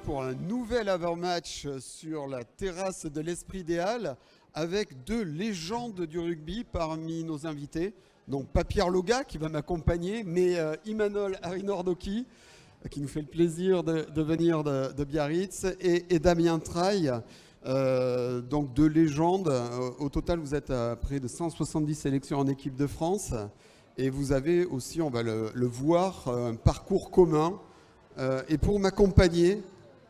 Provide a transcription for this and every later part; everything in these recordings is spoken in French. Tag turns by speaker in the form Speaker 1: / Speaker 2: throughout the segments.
Speaker 1: pour un nouvel avant-match sur la terrasse de l'Esprit Idéal avec deux légendes du rugby parmi nos invités. Donc pas Pierre Loga qui va m'accompagner, mais Imanol Arinordoki qui nous fait le plaisir de venir de Biarritz et Damien Traille. Donc deux légendes. Au total, vous êtes à près de 170 sélections en équipe de France. Et vous avez aussi, on va le voir, un parcours commun. Et pour m'accompagner,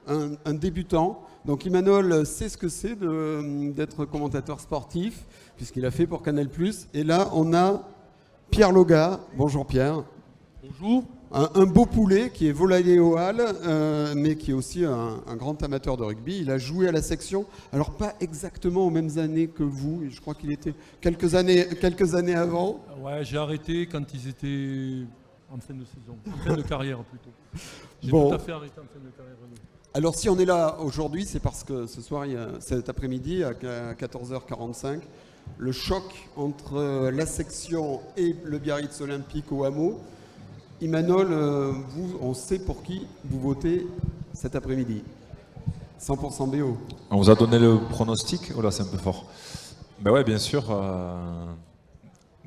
Speaker 1: un débutant. Donc Imanol sait ce que c'est d'être commentateur sportif, puisqu'il a fait pour Canal+. Et là, on a Pierre Loga. Bonjour Pierre.
Speaker 2: Bonjour.
Speaker 1: Un beau poulet qui est volaillé au hall, mais qui est aussi un grand amateur de rugby. Il a joué à la section, alors pas exactement aux mêmes années que vous. Je crois qu'il était quelques années avant.
Speaker 2: Ouais, j'ai arrêté quand ils étaient en fin de saison, en fin de carrière plutôt. J'ai
Speaker 1: Bon.
Speaker 2: tout à fait arrêté en fin de carrière.
Speaker 1: Alors si on est là aujourd'hui, c'est parce que ce soir, cet après-midi, à 14h45, le choc entre la section et le Biarritz Olympique au hameau. Imanol, vous, on sait pour qui vous votez cet après-midi. 100% BO.
Speaker 3: On vous a donné le pronostic? Oh là, c'est un peu fort. Ben ouais, bien sûr.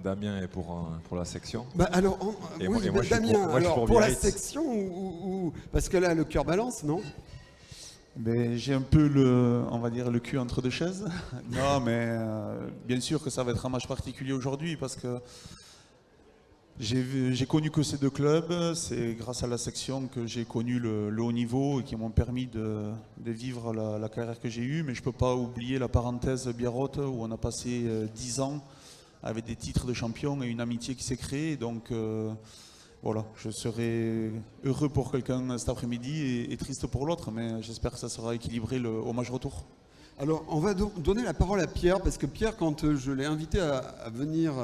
Speaker 3: Damien est pour la section.
Speaker 1: Bah alors,
Speaker 3: Et
Speaker 1: oui,
Speaker 3: moi,
Speaker 1: Damien,
Speaker 3: je suis
Speaker 1: pour la
Speaker 3: Biarritz.
Speaker 1: section ou parce que là, le cœur balance, non?
Speaker 4: Ben, j'ai un peu on va dire, le cul entre deux chaises. Non, mais bien sûr que ça va être un match particulier aujourd'hui parce que j'ai connu que ces deux clubs. C'est grâce à la section que j'ai connu le haut niveau et qui m'ont permis de vivre la carrière que j'ai eue. Mais je ne peux pas oublier la parenthèse Biarrotte où on a passé 10 ans avec des titres de champion et une amitié qui s'est créée. Donc voilà, je serai heureux pour quelqu'un cet après-midi et triste pour l'autre. Mais j'espère que ça sera équilibré au match retour.
Speaker 1: Alors, on va donner la parole à Pierre, parce que Pierre, quand je l'ai invité à venir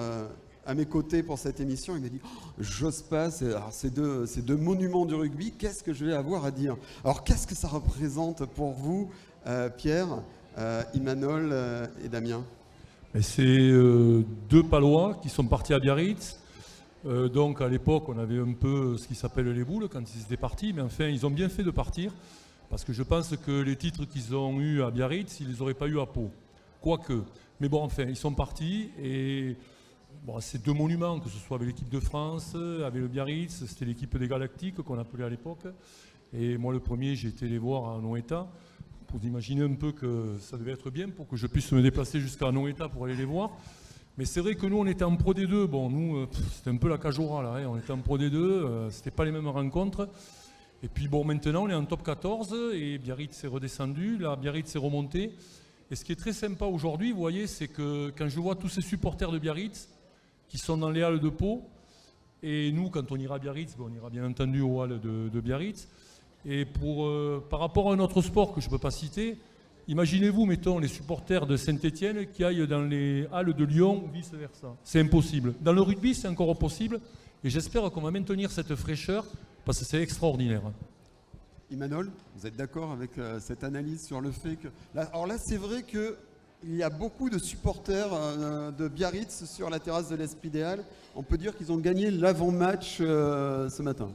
Speaker 1: à mes côtés pour cette émission, il m'a dit oh, « J'ose pas, c'est deux monuments du rugby, qu'est-ce que je vais avoir à dire ?» Alors, qu'est-ce que ça représente pour vous, Pierre, Imanol et Damien?
Speaker 2: Et c'est deux Palois qui sont partis à Biarritz. Donc à l'époque, on avait un peu ce qui s'appelle les boules quand ils étaient partis, mais enfin, ils ont bien fait de partir, parce que je pense que les titres qu'ils ont eus à Biarritz, ils ne les auraient pas eus à Pau. Quoique. Mais bon, enfin, ils sont partis et bon, c'est deux monuments, que ce soit avec l'équipe de France, avec le Biarritz, c'était l'équipe des Galactiques qu'on appelait à l'époque. Et moi, le premier, j'ai été les voir à Noeta. Pour imaginer un peu que ça devait être bien pour que je puisse me déplacer jusqu'à Noeta pour aller les voir. Mais c'est vrai que nous, on était en Pro D2. Bon, nous, c'était un peu la Cajora, là. Hein. On était en Pro D2, c'était pas les mêmes rencontres. Et puis, bon, maintenant, on est en top 14 et Biarritz est redescendu. Là, Biarritz est remonté. Et ce qui est très sympa aujourd'hui, vous voyez, c'est que quand je vois tous ces supporters de Biarritz qui sont dans les halles de Pau, et nous, quand on ira à Biarritz, on ira bien entendu aux halles de Biarritz. Et par rapport à un autre sport que je ne peux pas citer, imaginez-vous, mettons, les supporters de Saint-Étienne qui aillent dans les halles de Lyon ou vice-versa. C'est impossible. Dans le rugby, c'est encore possible. Et j'espère qu'on va maintenir cette fraîcheur parce que c'est extraordinaire.
Speaker 1: Imanol, vous êtes d'accord avec cette analyse sur le fait que... Alors là, c'est vrai qu'il y a beaucoup de supporters de Biarritz sur la terrasse de l'Esprit Idéal. On peut dire qu'ils ont gagné l'avant-match ce matin.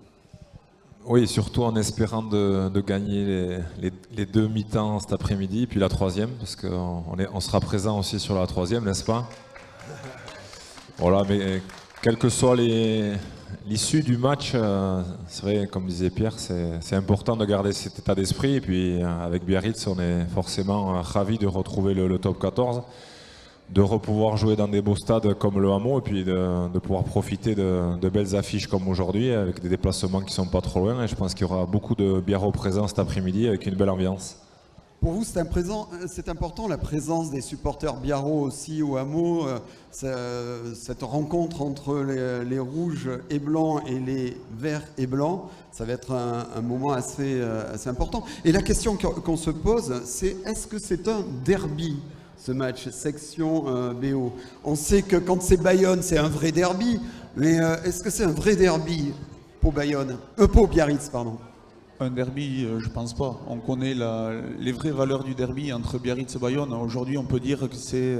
Speaker 3: Oui, surtout en espérant de gagner les deux mi-temps cet après-midi, puis la troisième, parce qu'on sera présent aussi sur la troisième, n'est-ce pas? Voilà, mais quelle que soit l'issue du match, c'est vrai, comme disait Pierre, c'est important de garder cet état d'esprit. Et puis avec Biarritz, on est forcément ravis de retrouver le top 14, de pouvoir jouer dans des beaux stades comme le Hameau et puis de pouvoir profiter de belles affiches comme aujourd'hui avec des déplacements qui ne sont pas trop loin. Et je pense qu'il y aura beaucoup de Biarros présents cet après-midi avec une belle ambiance.
Speaker 1: Pour vous, c'est important la présence des supporters Biarros aussi au Hameau, cette rencontre entre les rouges et blancs et les verts et blancs, ça va être un moment assez important. Et la question qu'on se pose, c'est est-ce que c'est un derby, ce match section BO? On sait que quand c'est Bayonne, c'est un vrai derby, mais est-ce que c'est un vrai derby pour Biarritz, pardon?
Speaker 4: Un derby, je pense pas. On connaît les vraies valeurs du derby entre Biarritz et Bayonne. Aujourd'hui, on peut dire que c'est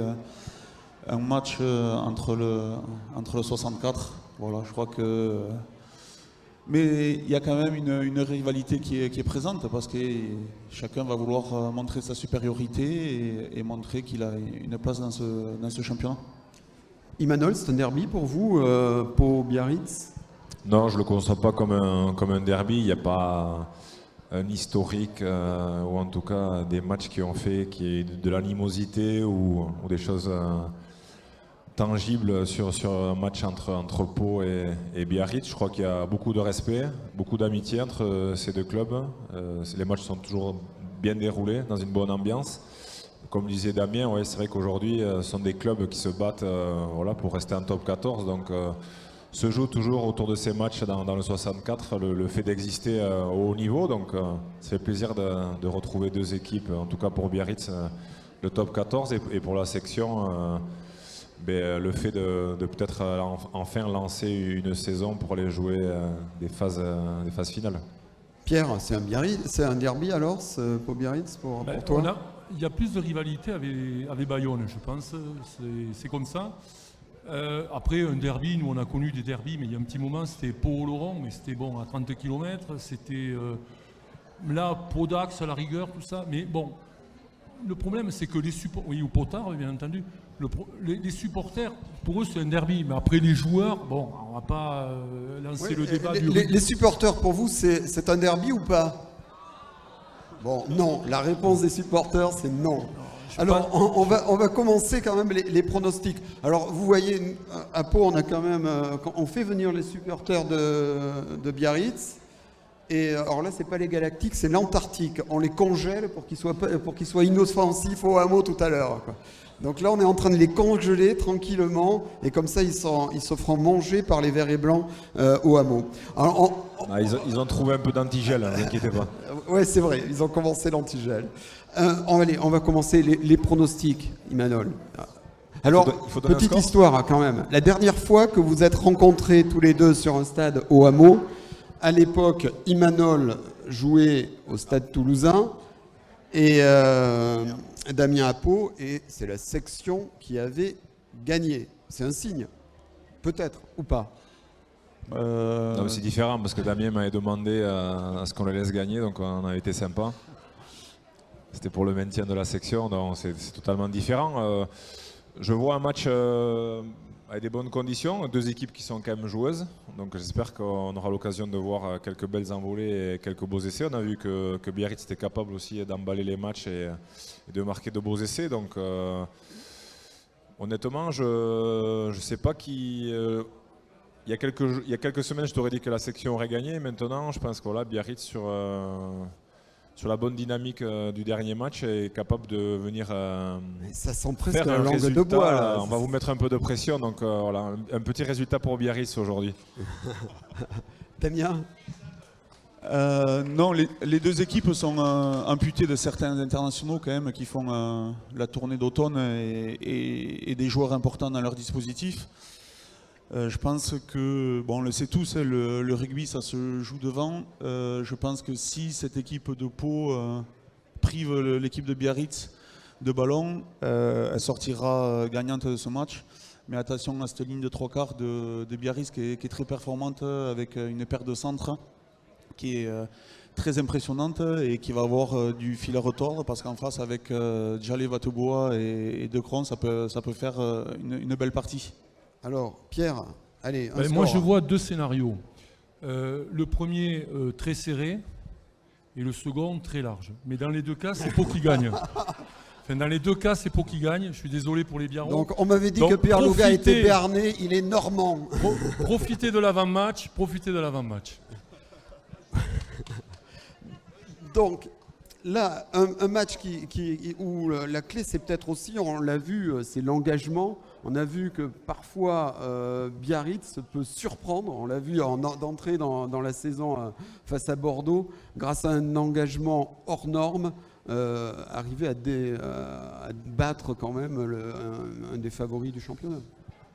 Speaker 4: un match entre le 64. Voilà, je crois que Mais il y a quand même une rivalité qui est présente parce que chacun va vouloir montrer sa supériorité et montrer qu'il a une place dans ce championnat.
Speaker 1: Imanol, c'est un derby pour vous, Pau-Biarritz?
Speaker 3: Non, je ne le conçois pas comme un derby. Il n'y a pas un historique ou en tout cas des matchs qui ont fait qu'il y ait de l'animosité ou des choses tangibles sur un match entre Pau et Biarritz. Je crois qu'il y a beaucoup de respect, beaucoup d'amitié entre ces deux clubs. Les matchs sont toujours bien déroulés, dans une bonne ambiance. Comme disait Damien, ouais, c'est vrai qu'aujourd'hui, ce sont des clubs qui se battent pour rester en top 14. Donc, se joue toujours autour de ces matchs dans le 64, le fait d'exister au haut niveau. Donc, ça fait plaisir de retrouver deux équipes, en tout cas pour Biarritz, le top 14. Et pour la section, le fait de peut-être enfin lancer une saison pour aller jouer des phases finales.
Speaker 1: Pierre, c'est un derby alors, Pau-Biarritz pour toi?
Speaker 2: Il y a plus de rivalité avec Bayonne, je pense. C'est comme ça. Après, un derby, nous on a connu des derbys, mais il y a un petit moment, c'était Pau-Oloron, mais c'était bon, à 30 km. C'était là, Pau-Dax à la rigueur, tout ça. Mais bon, le problème, c'est que les supporters, oui, ou Potard, bien entendu, les supporters, pour eux, c'est un derby. Mais après, les joueurs, bon, on va pas lancer le débat du...
Speaker 1: Les supporters, pour vous, c'est un derby ou pas? Bon, non. La réponse des supporters, c'est non. Alors, on va commencer quand même les pronostics. Alors, vous voyez, à Pau, on a quand même... on fait venir les supporters de Biarritz. Et alors là, c'est pas les Galactiques, c'est l'Antarctique. On les congèle pour qu'ils soient inoffensifs au hameau tout à l'heure, quoi. Donc là, on est en train de les congeler tranquillement, et comme ça, ils se feront manger par les verts et blancs au hameau. Alors,
Speaker 3: ils ont trouvé un peu d'antigel, ne vous inquiétez pas.
Speaker 1: Ouais, c'est vrai, ils ont commencé l'antigel. On va commencer les pronostics, Imanol. Alors, petite histoire quand même. La dernière fois que vous êtes rencontrés tous les deux sur un stade au hameau, à l'époque, Imanol jouait au stade toulousain et Damien à Pau, et c'est la section qui avait gagné. C'est un signe, peut-être, ou pas.
Speaker 3: Non, c'est différent parce que Damien m'avait demandé à ce qu'on le laisse gagner, donc on a été sympa. C'était pour le maintien de la section, donc c'est totalement différent. Je vois un match avec des bonnes conditions, deux équipes qui sont quand même joueuses, donc j'espère qu'on aura l'occasion de voir quelques belles envolées et quelques beaux essais. On a vu que Biarritz était capable aussi d'emballer les matchs et de marquer de beaux essais, donc honnêtement je ne sais pas qui... Il y a quelques semaines, je t'aurais dit que la section aurait gagné. Maintenant, je pense que voilà, Biarritz, sur la bonne dynamique du dernier match, est capable de venir
Speaker 1: ça sent presque
Speaker 3: faire un
Speaker 1: langue
Speaker 3: résultat.
Speaker 1: de bois. Là.
Speaker 3: On va vous mettre un peu de pression. Donc voilà, un petit résultat pour Biarritz aujourd'hui.
Speaker 1: Damien?
Speaker 4: Non, les deux équipes sont amputées de certains internationaux quand même qui font la tournée d'automne et des joueurs importants dans leur dispositif. Je pense que, bon, on le sait tous, le rugby ça se joue devant. Je pense que si cette équipe de Pau prive l'équipe de Biarritz de ballon, elle sortira gagnante de ce match. Mais attention à cette ligne de trois quarts de Biarritz qui est très performante avec une paire de centres qui est très impressionnante et qui va avoir du fil à retordre parce qu'en face avec Djalé Vateboa et De Cron, ça peut faire une belle partie.
Speaker 1: Alors, Pierre, allez,
Speaker 2: moi je vois deux scénarios. Le premier très serré et le second très large. Mais dans les deux cas, c'est Pau qui gagne. Enfin, dans les deux cas, c'est Pau qui gagne. Je suis désolé pour les Biarros.
Speaker 1: Donc, on m'avait dit que Pierre Loga était béarnais, il est normand.
Speaker 2: Profitez de l'avant-match,
Speaker 1: Donc, là, un match où la clé, c'est peut-être aussi, on l'a vu, c'est l'engagement. On a vu que parfois, Biarritz peut surprendre. On l'a vu d'entrée dans la saison face à Bordeaux, grâce à un engagement hors norme, arriver à battre quand même un des favoris du championnat.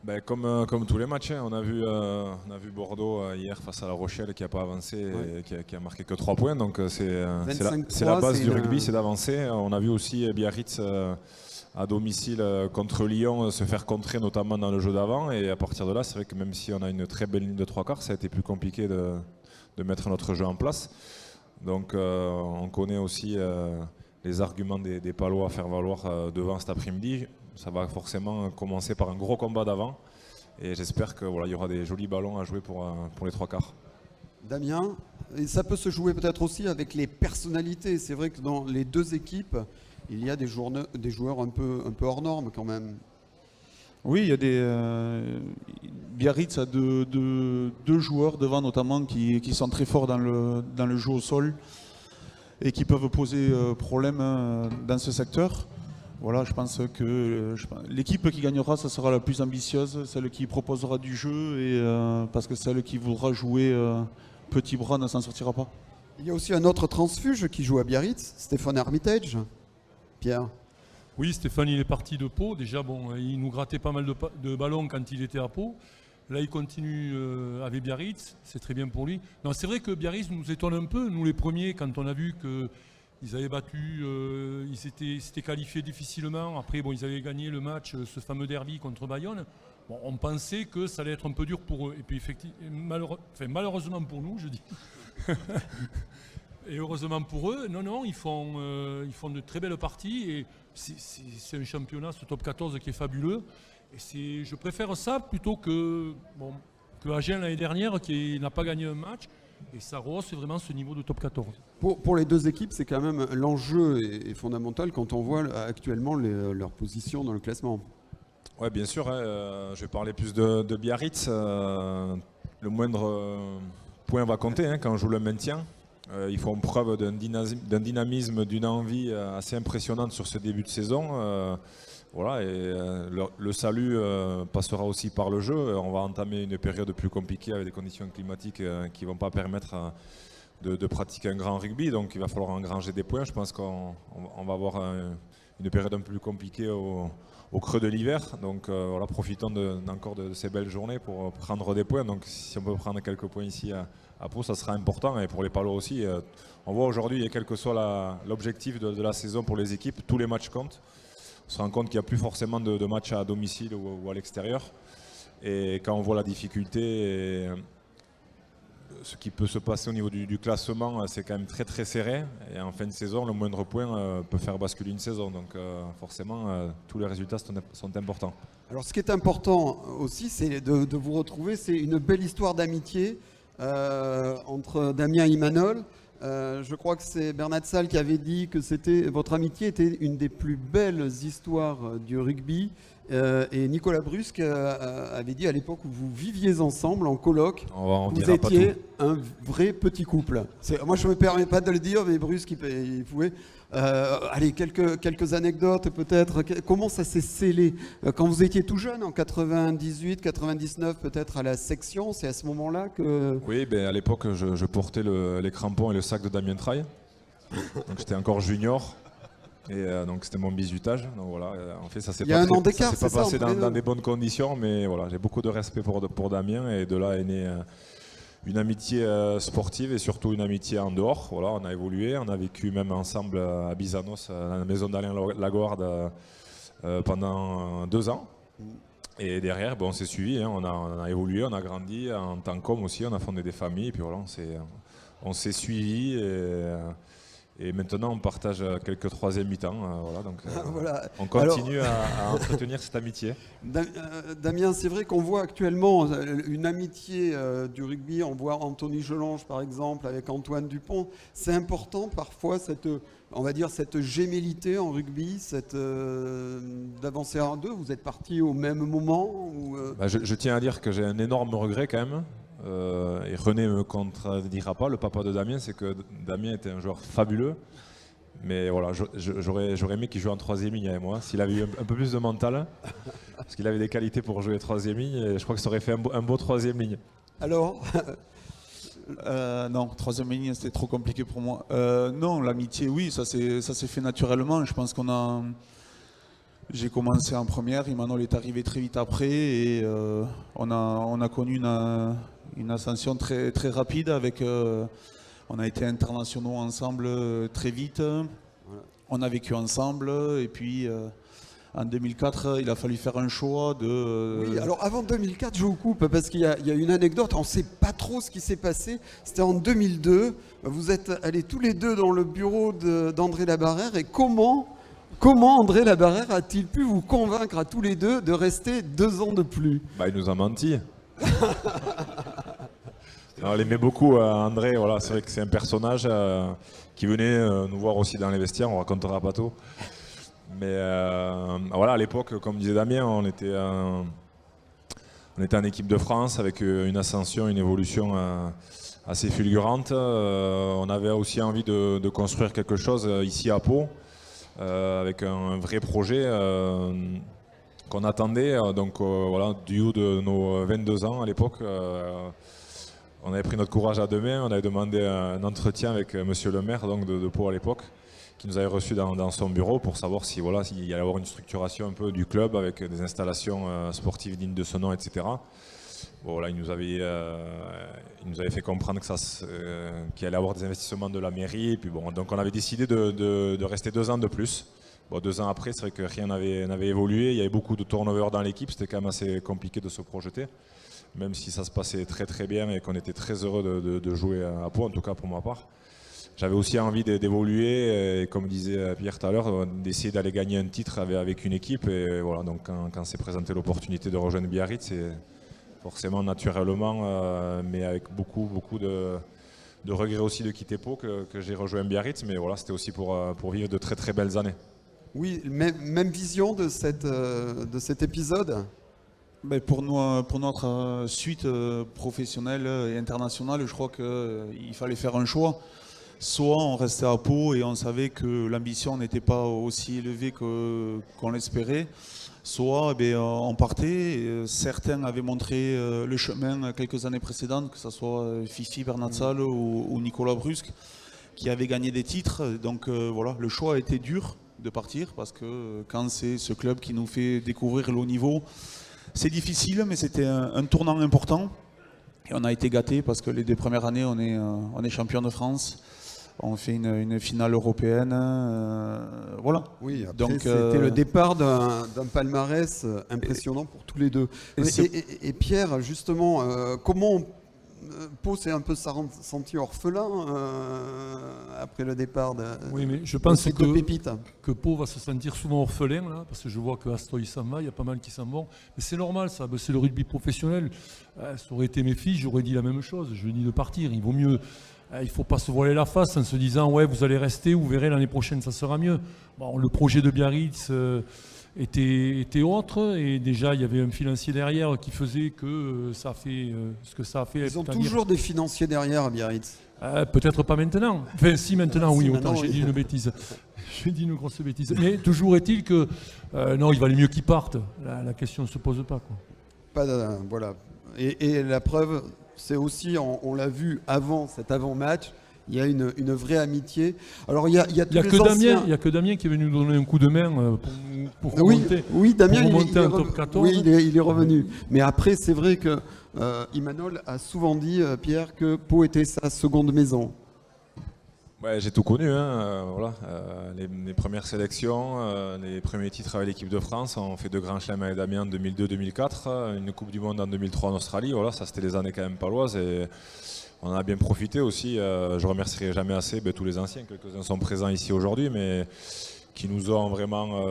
Speaker 3: Ben, comme tous les matchs, hein. On a vu Bordeaux hier face à La Rochelle qui n'a pas avancé et qui a marqué que 3 points. Donc c'est la base du rugby, c'est d'avancer. On a vu aussi Biarritz à domicile contre Lyon se faire contrer notamment dans le jeu d'avant. Et à partir de là, c'est vrai que même si on a une très belle ligne de 3 quarts, ça a été plus compliqué de mettre notre jeu en place. Donc on connaît aussi les arguments des Palois à faire valoir devant cet après-midi. Ça va forcément commencer par un gros combat d'avant. Et j'espère qu'il y aura des jolis ballons à jouer pour les 3/4.
Speaker 1: Damien, et ça peut se jouer peut-être aussi avec les personnalités. C'est vrai que dans les deux équipes, il y a des joueurs un peu hors normes quand même.
Speaker 4: Oui, il y a Biarritz a deux joueurs devant notamment qui sont très forts dans le jeu au sol et qui peuvent poser problème dans ce secteur. Voilà, je pense que l'équipe qui gagnera, ça sera la plus ambitieuse, celle qui proposera du jeu, et parce que celle qui voudra jouer petit bras ne s'en sortira pas.
Speaker 1: Il y a aussi un autre transfuge qui joue à Biarritz, Stéphane Armitage. Pierre.
Speaker 2: Oui, Stéphane, il est parti de Pau. Déjà, il nous grattait pas mal de ballons quand il était à Pau. Là, il continue avec Biarritz. C'est très bien pour lui. Non, c'est vrai que Biarritz nous étonne un peu, nous les premiers, quand on a vu qu'ils avaient battu, ils s'étaient qualifiés difficilement. Après, ils avaient gagné le match, ce fameux derby contre Bayonne. Bon, on pensait que ça allait être un peu dur pour eux. Et puis, malheureusement pour nous, je dis. Et heureusement pour eux, non, ils font de très belles parties. Et c'est un championnat, ce top 14, qui est fabuleux. Et je préfère ça plutôt que Agen l'année dernière, qui n'a pas gagné un match. Et ça rehausse vraiment ce niveau de top 14.
Speaker 1: Pour les deux équipes, c'est quand même l'enjeu est fondamental quand on voit actuellement leur position dans le classement.
Speaker 3: Oui, bien sûr. Je vais parler plus de Biarritz. Le moindre point va compter quand on joue le maintien. Ils font preuve d'un dynamisme, d'une envie assez impressionnante sur ce début de saison. Le salut passera aussi par le jeu. On va entamer une période plus compliquée avec des conditions climatiques qui ne vont pas permettre de pratiquer un grand rugby. Donc il va falloir engranger des points. Je pense qu'on va avoir une période un peu plus compliquée au creux de l'hiver. Donc profitons encore de ces belles journées pour prendre des points. Donc si on peut prendre quelques points ici à Pau, ça sera important. Et pour les Palois aussi, on voit aujourd'hui, quel que soit l'objectif de la saison pour les équipes, tous les matchs comptent. On se rend compte qu'il n'y a plus forcément de matchs à domicile ou à l'extérieur. Et quand on voit la difficulté, et ce qui peut se passer au niveau du classement, c'est quand même très très serré. Et en fin de saison, le moindre point peut faire basculer une saison. Donc forcément, tous les résultats sont importants.
Speaker 1: Alors ce qui est important aussi, c'est de vous retrouver. C'est une belle histoire d'amitié entre Damien et Imanol. Je crois que c'est Bernard Salle qui avait dit que votre amitié était une des plus belles histoires du rugby. Et Nicolas Brusque avait dit à l'époque où vous viviez ensemble en coloc, vous étiez un vrai petit couple. Moi je ne me permets pas de le dire, mais Brusque il pouvait. Allez, quelques anecdotes peut-être. Comment ça s'est scellé quand vous étiez tout jeune, en 98, 99 peut-être à la section? C'est à ce moment-là que...
Speaker 3: Oui, à l'époque je portais les crampons et le sac de Damien Traille. Donc j'étais encore junior. Et donc c'était mon bisutage. Donc voilà, en fait ça s'est pas passé dans des bonnes conditions, mais voilà, j'ai beaucoup de respect pour Damien, et de là est née une amitié sportive et surtout une amitié en dehors. Voilà, on a évolué, on a vécu même ensemble à Bizanos, à la maison d'Alain Laguarde pendant 2 ans. Et derrière, on s'est suivi, on a évolué, on a grandi en tant qu'homme aussi, on a fondé des familles, et puis voilà, on s'est suivi. Et maintenant, on partage quelques troisième mi-temps. On continue à entretenir cette amitié.
Speaker 1: Damien, c'est vrai qu'on voit actuellement une amitié du rugby. On voit Anthony Gelange, par exemple, avec Antoine Dupont. C'est important parfois, cette gémellité en rugby, d'avancer en deux. Vous êtes partis au même moment
Speaker 3: je tiens à dire que j'ai un énorme regret quand même. Et René ne me contredira pas, le papa de Damien, c'est que Damien était un joueur fabuleux, mais voilà, j'aurais aimé qu'il joue en troisième ligne avec moi, s'il avait eu un peu plus de mental, parce qu'il avait des qualités pour jouer troisième ligne, et je crois que ça aurait fait un beau troisième ligne.
Speaker 1: Alors
Speaker 4: non, troisième ligne, c'était trop compliqué pour moi. Non, l'amitié, oui, ça s'est fait naturellement. Je pense j'ai commencé en première, Imanol est arrivé très vite après, et on a connu une ascension très, très rapide. On a été internationaux ensemble très vite, on a vécu ensemble, et puis En 2004, il a fallu faire un choix de...
Speaker 1: Oui, alors avant 2004, je vous coupe parce qu'il y a une anecdote, on ne sait pas trop ce qui s'est passé. C'était en 2002, vous êtes allés tous les deux dans le bureau d'André Labarrère et comment André Labarrère a-t-il pu vous convaincre à tous les deux de rester 2 ans de plus?
Speaker 3: Il nous a menti. On l'aimait beaucoup, André. Voilà, c'est vrai que c'est un personnage qui venait nous voir aussi dans les vestiaires. On racontera pas tout. Mais voilà, à l'époque, comme disait Damien, on était en équipe de France avec une ascension, une évolution assez fulgurante. On avait aussi envie de construire quelque chose ici à Pau, avec un vrai projet qu'on attendait. Donc voilà, du haut de nos 22 ans à l'époque, on avait pris notre courage à deux mains. On avait demandé un entretien avec monsieur le maire donc de Pau à l'époque, qui nous avait reçus dans son bureau pour savoir s'il y allait avoir une structuration un peu du club avec des installations sportives dignes de ce nom, etc. Bon, voilà, il nous avait fait comprendre qu'il allait avoir des investissements de la mairie. Et puis bon, donc on avait décidé de rester 2 ans de plus. Bon, 2 ans après, c'est vrai que rien n'avait évolué. Il y avait beaucoup de turnover dans l'équipe. C'était quand même assez compliqué de se projeter, même si ça se passait très très bien et qu'on était très heureux de jouer à Pau, en tout cas pour ma part. J'avais aussi envie d'évoluer et, comme disait Pierre tout à l'heure, d'essayer d'aller gagner un titre avec une équipe. Et voilà, donc quand s'est présentée l'opportunité de rejoindre Biarritz, c'est forcément naturellement, mais avec beaucoup de regrets aussi de quitter Pau que j'ai rejoint Biarritz. Mais voilà, c'était aussi pour vivre de très très belles années.
Speaker 1: Oui, même vision de cet épisode.
Speaker 4: Pour notre suite professionnelle et internationale, je crois qu'il fallait faire un choix. Soit on restait à Pau et on savait que l'ambition n'était pas aussi élevée qu'on l'espérait, soit on partait. Certains avaient montré le chemin quelques années précédentes, que ce soit Fifi Bernatsal ou Nicolas Brusque, qui avaient gagné des titres. Donc voilà, le choix a été dur de partir, parce que quand c'est ce club qui nous fait découvrir le haut niveau, c'est difficile, mais c'était un tournant important. Et on a été gâtés parce que les 2 premières années, on est champion de France. On fait une finale européenne. Voilà.
Speaker 1: Oui, après,
Speaker 4: donc
Speaker 1: c'était le départ d'un palmarès impressionnant pour tous les deux. Et Pierre, justement, comment Pau s'est un peu senti orphelin après le départ de
Speaker 2: Oui, mais je pense
Speaker 1: ces 2 pépites.
Speaker 2: que Pau va se sentir souvent orphelin, là, parce que je vois que Astoy s'en va, il y a pas mal qui s'en vont. Mais c'est normal, ça, c'est le rugby professionnel. Ça aurait été mes filles, j'aurais dit la même chose. Je dis de partir. Il vaut mieux. Il ne faut pas se voiler la face en se disant ouais, vous allez rester, vous verrez l'année prochaine ça sera mieux. Bon, le projet de Biarritz était autre, et déjà il y avait un financier derrière qui faisait que ça a fait ce que ça a fait.
Speaker 1: Ils ont toujours des financiers derrière à Biarritz.
Speaker 2: Peut-être pas maintenant. Enfin si, maintenant oui, autant j'ai dit une bêtise. J'ai dit une grosse bêtise. Mais toujours est-il que non, il valait mieux qu'ils partent. La question ne se pose pas, quoi.
Speaker 1: Voilà. Et la preuve, c'est aussi, on l'a vu avant cet avant-match, il y a une vraie amitié. Alors il y a
Speaker 2: que Damien qui est venu nous donner un coup de main pour remonter.
Speaker 1: Oui, Damien,
Speaker 2: pour remonter en top 14.
Speaker 1: Oui, il est revenu. Mais après, c'est vrai que Imanol a souvent dit, Pierre, que Pau était sa seconde maison.
Speaker 3: Ouais, j'ai tout connu, voilà. Les premières sélections, les premiers titres avec l'équipe de France. On fait 2 grands chelems avec Damien en 2002-2004, une Coupe du Monde en 2003 en Australie. Voilà, ça c'était les années quand même paloises et on en a bien profité aussi. Je remercierai jamais assez tous les anciens, quelques-uns sont présents ici aujourd'hui, mais qui nous ont vraiment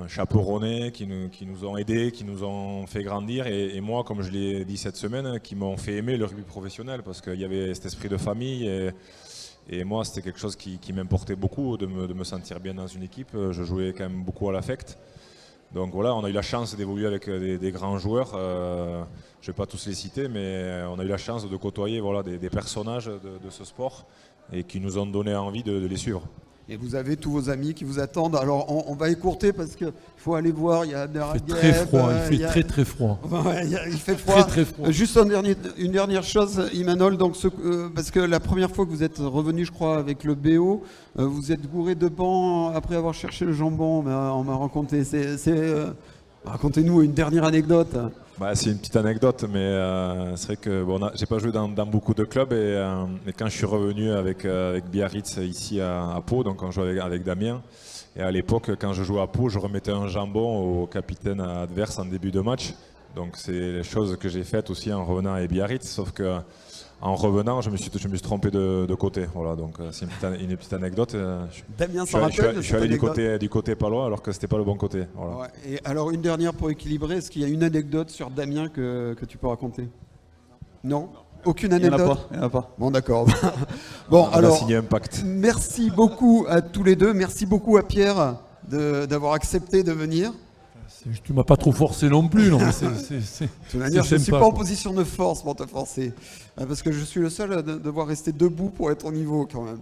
Speaker 3: chaperonnés, qui nous ont aidés, qui nous ont fait grandir. Et moi, comme je l'ai dit cette semaine, qui m'ont fait aimer le rugby professionnel, parce qu'il y avait cet esprit de famille. Et moi, c'était quelque chose qui m'importait beaucoup, de me sentir bien dans une équipe. Je jouais quand même beaucoup à l'affect. Donc voilà, on a eu la chance d'évoluer avec des grands joueurs. Je ne vais pas tous les citer, mais on a eu la chance de côtoyer des personnages de ce sport et qui nous ont donné envie de les suivre.
Speaker 1: Et vous avez tous vos amis qui vous attendent. Alors on va écourter parce qu'il faut aller voir. Il y a
Speaker 2: il fait très froid. Il fait très froid.
Speaker 1: Ouais, il fait froid.
Speaker 2: Très froid.
Speaker 1: Juste une dernière chose, Imanol. Donc parce que la première fois que vous êtes revenu, je crois, avec le BO, vous êtes gouré de bancs après avoir cherché le jambon. On m'a raconté. Racontez-nous une dernière anecdote.
Speaker 3: Bah, c'est une petite anecdote, mais c'est vrai que bon, j'ai pas joué dans beaucoup de clubs et quand je suis revenu avec Biarritz ici à Pau, donc on jouait avec Damien, et à l'époque quand je jouais à Pau, je remettais un jambon au capitaine adverse en début de match. Donc c'est les choses que j'ai faites aussi en revenant à Biarritz, sauf que en revenant, je me suis trompé de côté. Voilà, donc c'est une petite anecdote.
Speaker 1: Damien s'en rappelle.
Speaker 3: Je suis allé du côté palois alors que c'était pas le bon côté. Voilà.
Speaker 1: Ouais. Et alors une dernière pour équilibrer, est-ce qu'il y a une anecdote sur Damien que tu peux raconter? Non. Aucune anecdote?
Speaker 4: Il n'y en a pas.
Speaker 1: Bon, d'accord. Bon,
Speaker 3: On a
Speaker 1: alors,
Speaker 3: signé un pacte.
Speaker 1: merci beaucoup à tous les deux. Merci beaucoup à Pierre d'avoir accepté de venir.
Speaker 2: Tu m'as pas trop forcé non plus, non.
Speaker 1: De toute manière, je ne suis pas en position de force pour te forcer. Parce que je suis le seul à devoir rester debout pour être au niveau quand même.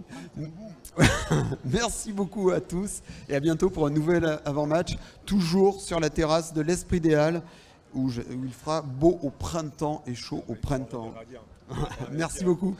Speaker 1: Merci beaucoup à tous et à bientôt pour un nouvel avant-match, toujours sur la terrasse de l'Esprit Idéal, où il fera beau au printemps et chaud au printemps. Merci beaucoup.